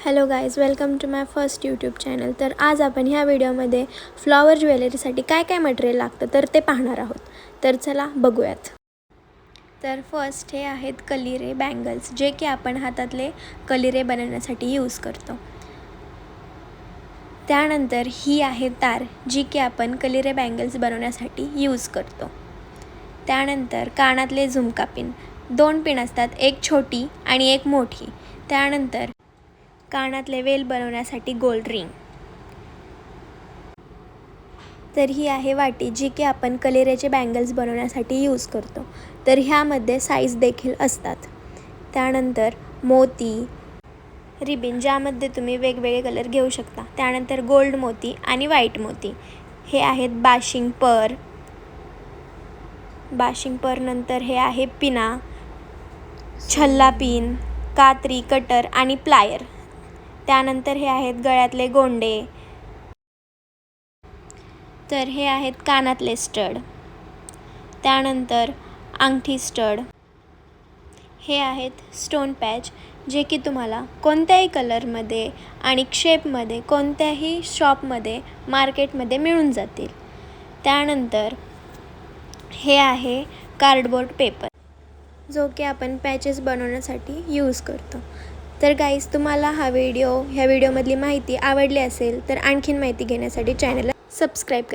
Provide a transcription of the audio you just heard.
Hello guys, welcome to my first YouTube channel. तर आज आपण ह्या व्हिडिओमध्ये फ्लॉवर ज्वेलरीसाठी काय काय मटेरियल लागतं तर ते पाहणार आहोत. तर चला बघूयात. तर फर्स्ट हे आहेत कलिरे बँगल्स, जे की आपण हातातले कलिरे बनवण्यासाठी यूज करतो. त्यानंतर ही आहे तार, जी की आपण कलिरे बँगल्स बनवण्यासाठी यूज करतो. त्यानंतर कानातले झुमका पिन, 2 पिन असतात, एक छोटी आणि एक मोठी. त्यानंतर कानातले वेल बनवण्यासाठी गोल्ड रिंग. तर ही आहे वाटी, जी की आपण कलिरेचे बँगल्स बनवण्यासाठी यूज करतो. तर ह्यामध्ये साईज देखील असतात. त्यानंतर मोती, रिबिन, ज्यामध्ये तुम्ही वेगवेगळे कलर घेऊ शकता. त्यानंतर गोल्ड मोती आणि व्हाईट मोती. हे आहेत बाशिंग पर नंतर हे आहे पिना, छल्ला पिन, कात्री, कटर आणि प्लायर. त्यानंतर हे आहेत गळ्यातले गोंडे. तर हे आहेत कानातले स्टड. त्यानंतर अंगठी स्टड. हे आहेत स्टोन पॅच, जे की तुम्हाला कोणत्याही कलरमध्ये आणि शेपमध्ये कोणत्याही शॉपमध्ये मार्केटमध्ये मिळून जातील. त्यानंतर हे आहे कार्डबोर्ड पेपर, जो की आपण पॅचेस बनवण्यासाठी यूज करतो. तर गाईज, तुम्हाला ह्या व्हिडिओमधली माहिती आवडली असेल तर आणखीन माहिती घेण्यासाठी चॅनलला सबस्क्राईब करा.